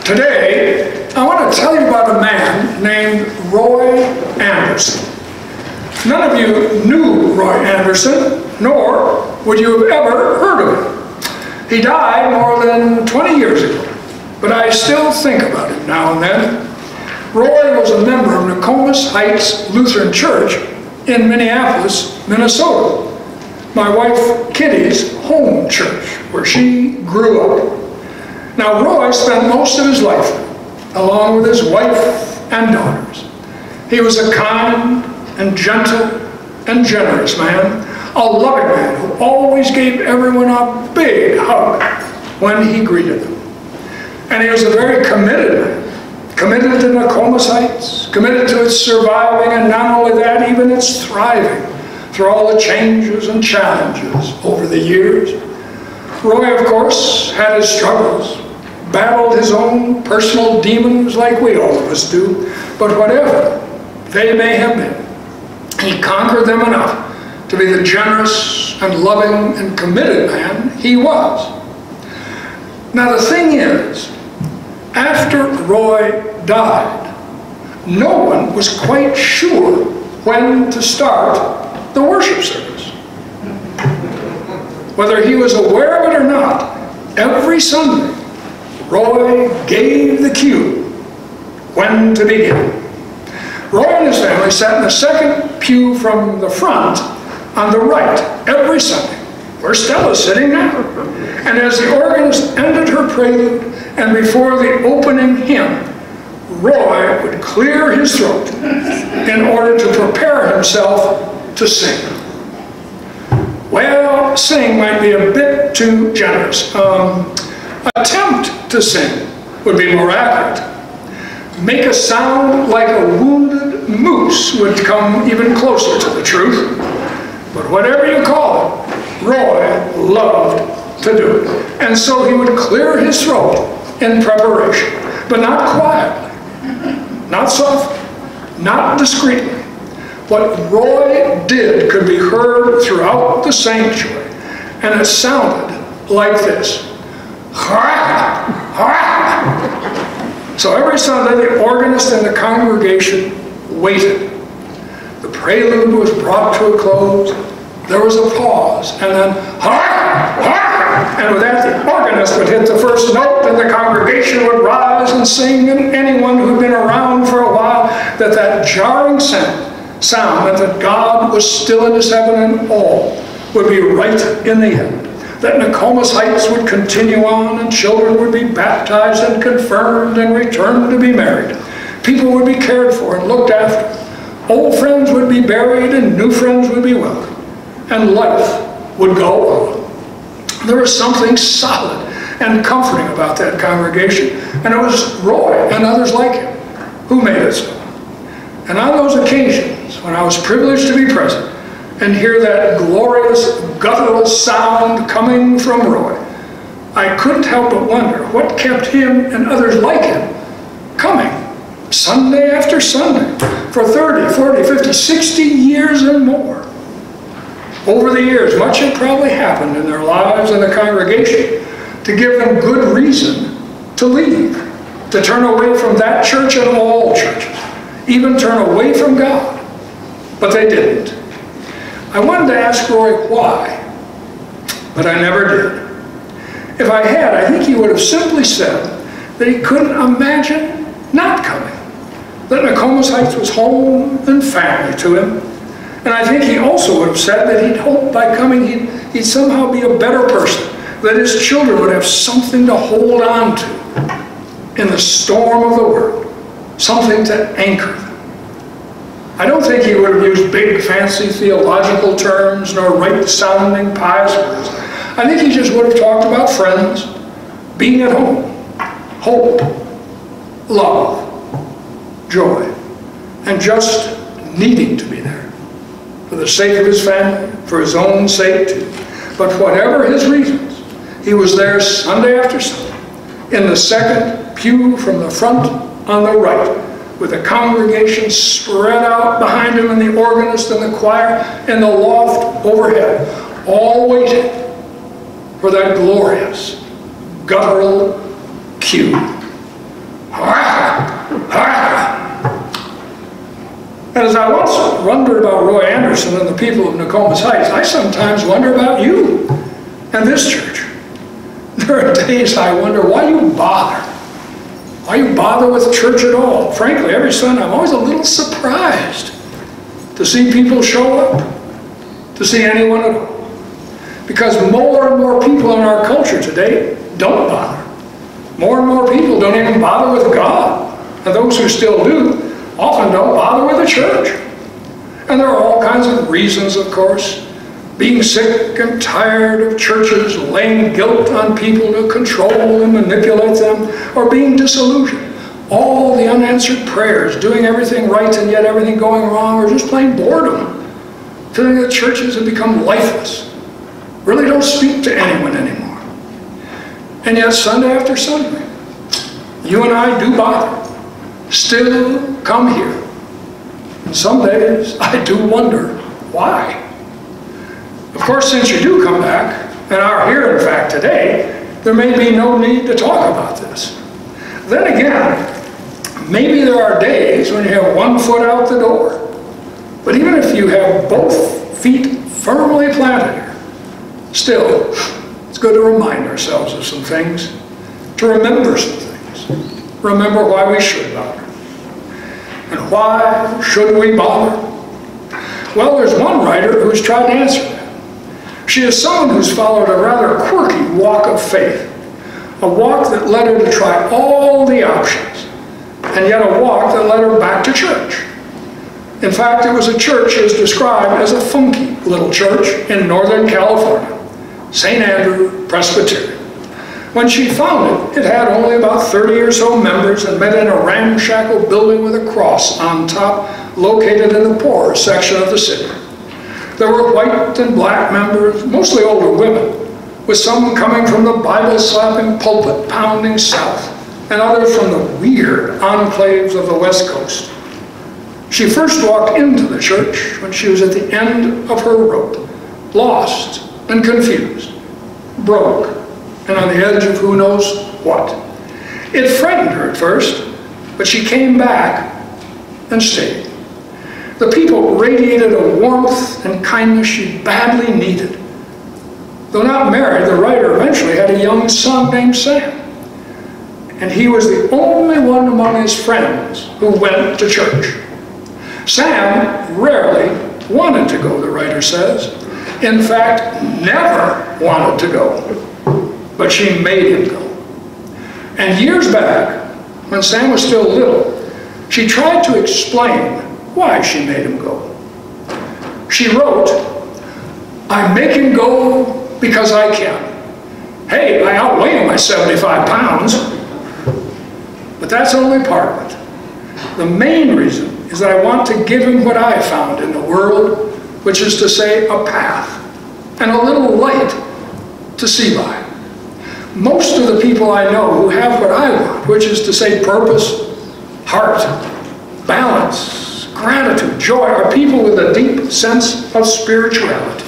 Today, I want to tell you about a man named Roy Anderson. None of you knew Roy Anderson, nor would you have ever heard of him. He died more than 20 years ago, but I still think about him now and then. Roy was a member of Nokomis Heights Lutheran Church in Minneapolis, Minnesota, my wife Kitty's home church, where she grew up. Now, Roy spent most of his life along with his wife and daughters. He was a kind and gentle and generous man, a loving man who always gave everyone a big hug when he greeted them. And he was a very committed man, committed to Nokomis Heights, committed to its surviving, and not only that, even its thriving through all the changes and challenges over the years. Roy, of course, had his struggles, battled his own personal demons like we all of us do, but whatever they may have been, he conquered them enough to be the generous and loving and committed man he was. Now the thing is, after Roy died, no one was quite sure when to start the worship service. Whether he was aware of it or not, every Sunday, Roy gave the cue when to begin. Roy and his family sat in the second pew from the front on the right every Sunday, where Stella's sitting now. And as the organist ended her prelude and before the opening hymn, Roy would clear his throat in order to prepare himself to sing. Well, sing might be a bit too generous. Attempt to sing would be more accurate. Make a sound like a wounded moose would come even closer to the truth. But whatever you call it, Roy loved to do it. And so he would clear his throat in preparation, but not quietly, not softly, not discreetly. What Roy did could be heard throughout the sanctuary, and it sounded like this. So every Sunday, the organist and the congregation waited. The prelude was brought to a close. There was a pause, and then, and with that, the organist would hit the first note, and the congregation would rise and sing, and anyone who'd been around for a while, that jarring sound meant that God was still in his heaven, and all would be right in the end. That Nokomis Heights would continue on, and children would be baptized and confirmed and returned to be married. People would be cared for and looked after. Old friends would be buried and new friends would be welcomed. And life would go on. There was something solid and comforting about that congregation, and it was Roy and others like him who made it so. And on those occasions when I was privileged to be present and hear that glorious guttural sound coming from Roy, I couldn't help but wonder what kept him and others like him coming Sunday after Sunday for 30, 40, 50, 60 years and more. Over the years, much had probably happened in their lives and the congregation to give them good reason to leave, to turn away from that church and all churches, even turn away from God. But they didn't. I wanted to ask Roy why, but I never did. If I had, I think he would have simply said that he couldn't imagine not coming, that Nokomis Heights was home and family to him. And I think he also would have said that he'd hoped by coming he'd somehow be a better person, that his children would have something to hold on to in the storm of the world, something to anchor them. I don't think he would have used big, fancy theological terms nor right-sounding pious words. I think he just would have talked about friends, being at home, hope, love, joy, and just needing to be there. For the sake of his family, for his own sake too. But whatever his reasons, he was there Sunday after Sunday, in the second pew from the front on the right, with the congregation spread out behind him and the organist and the choir in the loft overhead, all waiting for that glorious guttural cue. And as I once wondered about Roy Anderson and the people of Nokomis Heights, I sometimes wonder about you and this church. There are days I wonder why you bother. Why you bother with church at all? Frankly, every Sunday I'm always a little surprised to see people show up, to see anyone at all. Because more and more people in our culture today don't bother. More and more people don't even bother with God. And those who still do often don't bother with the church. And there are all kinds of reasons, of course. Being sick and tired of churches laying guilt on people to control and manipulate them, or being disillusioned. All the unanswered prayers, doing everything right and yet everything going wrong, or just plain boredom. Feeling that churches have become lifeless. Really don't speak to anyone anymore. And yet Sunday after Sunday, you and I do bother. Still come here. And some days I do wonder why. Of course, since you do come back, and are here in fact today, there may be no need to talk about this. Then again, maybe there are days when you have one foot out the door. But even if you have both feet firmly planted here, still, it's good to remind ourselves of some things, to remember some things. Remember why we should bother. And why should we bother? Well, there's one writer who's tried to answer that. She is someone who's followed a rather quirky walk of faith, a walk that led her to try all the options, and yet a walk that led her back to church. In fact, it was a church she has described as a funky little church in Northern California, St. Andrew Presbyterian. When she found it, it had only about 30 or so members and met in a ramshackle building with a cross on top, located in the poorer section of the city. There were white and black members, mostly older women, with some coming from the Bible-slapping, pulpit-pounding South, and others from the weird enclaves of the West Coast. She first walked into the church when she was at the end of her rope, lost and confused, broke, and on the edge of who knows what. It frightened her at first, but she came back and stayed. The people radiated a warmth and kindness she badly needed. Though not married, the writer eventually had a young son named Sam. And he was the only one among his friends who went to church. Sam rarely wanted to go, the writer says. In fact, never wanted to go. But she made him go. And years back, when Sam was still little, she tried to explain why she made him go. She wrote, "I make him go because I can. Hey, I outweigh my 75 pounds. But that's only part of it. The main reason is that I want to give him what I found in the world, which is to say a path and a little light to see by. Most of the people I know who have what I want, which is to say purpose, heart, balance, gratitude, joy, are people with a deep sense of spirituality.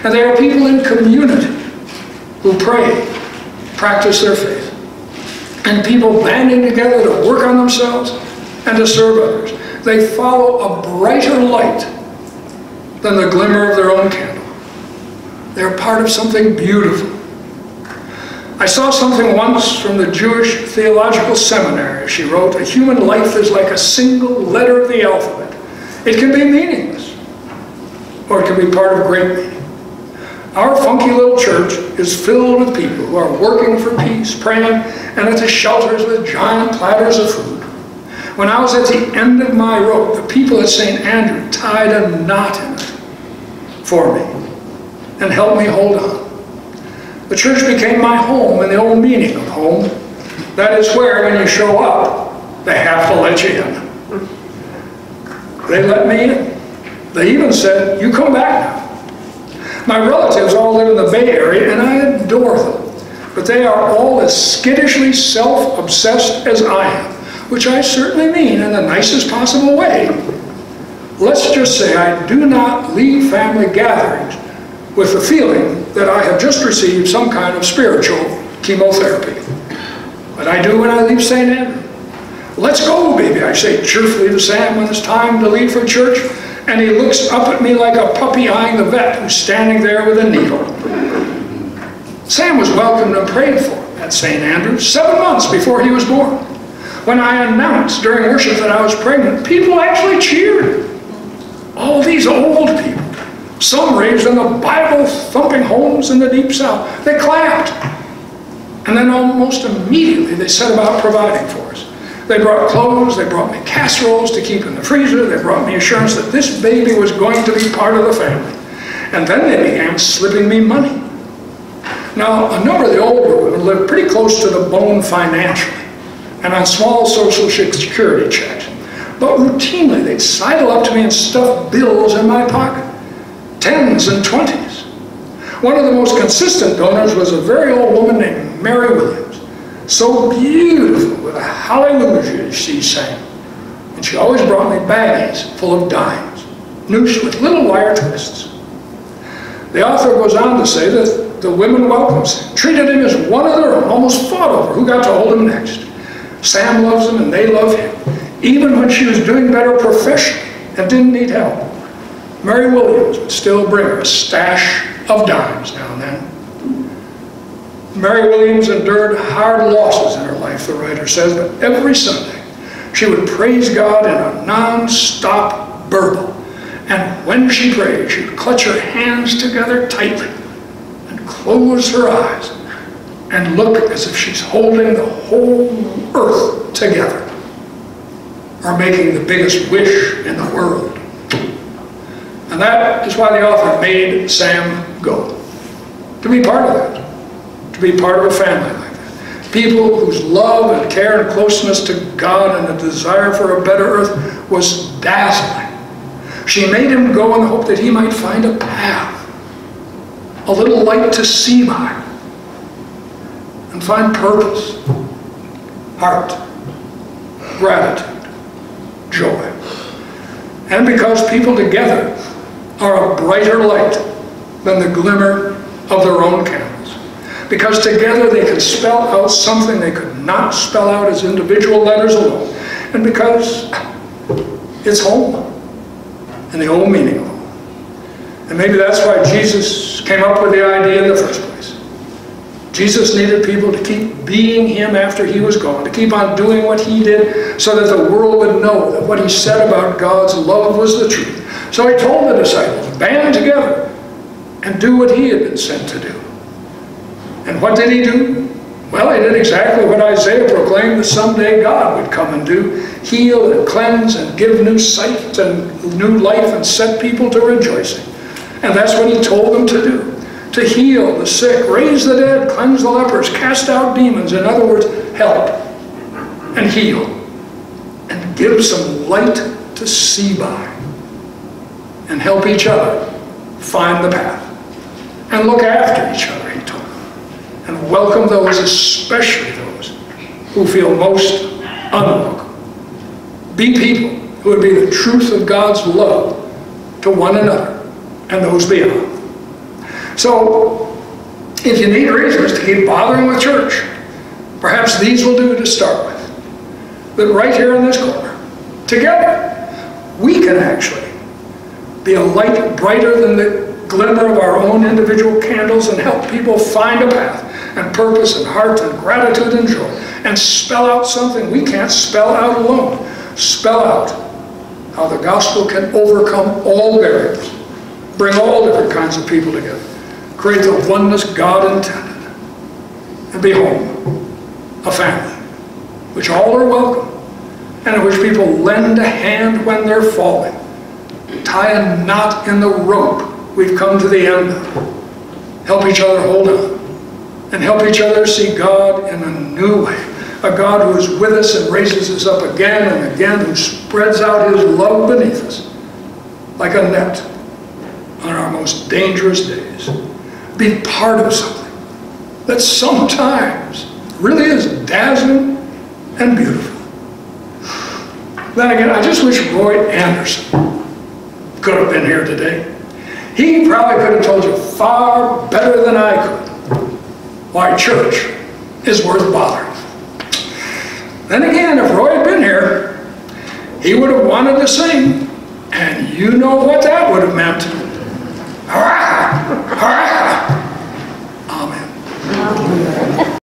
And they are people in community who pray, practice their faith. And people banding together to work on themselves and to serve others. They follow a brighter light than the glimmer of their own candle. They're part of something beautiful. I saw something once from the Jewish Theological Seminary. She wrote, "A human life is like a single letter of the alphabet. It can be meaningless, or it can be part of great meaning." Our funky little church is filled with people who are working for peace, praying, and at the shelters with giant platters of food. When I was at the end of my rope, the people at St. Andrew tied a knot in it for me and helped me hold on. The church became my home in the old meaning of home. That is where, when you show up, they have to let you in. They let me in. They even said, "You come back now." My relatives all live in the Bay Area, and I adore them. But they are all as skittishly self-obsessed as I am, which I certainly mean in the nicest possible way. Let's just say I do not leave family gatherings with the feeling that I have just received some kind of spiritual chemotherapy. But I do when I leave St. Andrew. "Let's go, baby," I say cheerfully to Sam when it's time to leave for church, and he looks up at me like a puppy eyeing the vet who's standing there with a needle. Sam was welcomed and prayed for at St. Andrews 7 months before he was born. When I announced during worship that I was pregnant, people actually cheered. All these old people, some raised in the Bible-thumping homes in the Deep South, they clapped. And then almost immediately they set about providing for us. They brought clothes, they brought me casseroles to keep in the freezer, they brought me assurance that this baby was going to be part of the family. And then they began slipping me money. Now, a number of the older women lived pretty close to the bone financially and on small Social Security checks. But routinely, they'd sidle up to me and stuff bills in my pocket, 10s and 20s. One of the most consistent donors was a very old woman named Mary Williams, so beautiful with a hallelujah she sang. And she always brought me baggies full of dimes, noosed with little wire twists. The author goes on to say that the women welcomed him, treated him as one of their own, almost fought over who got to hold him next. Sam loves him and they love him, even when she was doing better professionally and didn't need help. Mary Williams would still bring her a stash of dimes now and then. Mary Williams endured hard losses in her life, the writer says, but every Sunday she would praise God in a non-stop burble. And when she prayed, she would clutch her hands together tightly and close her eyes and look as if she's holding the whole earth together, or making the biggest wish in the world. And that is why the author made Sam go. To be part of that. To be part of a family like that. People whose love and care and closeness to God and a desire for a better earth was dazzling. She made him go in the hope that he might find a path, a little light to see by, and find purpose, heart, gratitude, joy. And because people together are a brighter light than the glimmer of their own candles. Because together they can spell out something they could not spell out as individual letters alone. And because it's home, and the old meaning of home. And maybe that's why Jesus came up with the idea in the first place. Jesus needed people to keep being him after he was gone, to keep on doing what he did so that the world would know that what he said about God's love was the truth. So he told the disciples, band together and do what he had been sent to do. And what did he do? Well, he did exactly what Isaiah proclaimed that someday God would come and do. Heal and cleanse and give new sight and new life and set people to rejoicing. And that's what he told them to do. To heal the sick, raise the dead, cleanse the lepers, cast out demons. In other words, help and heal and give some light to see by and help each other find the path and look after each other, he told them, and welcome those, especially those who feel most unwelcome. Be people who would be the truth of God's love to one another and those beyond. So, if you need reasons to keep bothering with church, perhaps these will do to start with. That right here in this corner, together, we can actually be a light brighter than the glimmer of our own individual candles and help people find a path and purpose and heart and gratitude and joy and spell out something we can't spell out alone. Spell out how the gospel can overcome all barriers, bring all different kinds of people together, create the oneness God intended, and be home, a family, which all are welcome, and in which people lend a hand when they're falling, tie a knot in the rope we've come to the end of, help each other hold on, and help each other see God in a new way, a God who is with us and raises us up again and again, who spreads out his love beneath us like a net on our most dangerous days. Be part of something that sometimes really is dazzling and beautiful. Then again, I just wish Roy Anderson could have been here today. He probably could have told you far better than I could why church is worth bothering. Then again, if Roy had been here, he would have wanted to sing, and you know what that would have meant. Hurrah! Hurrah!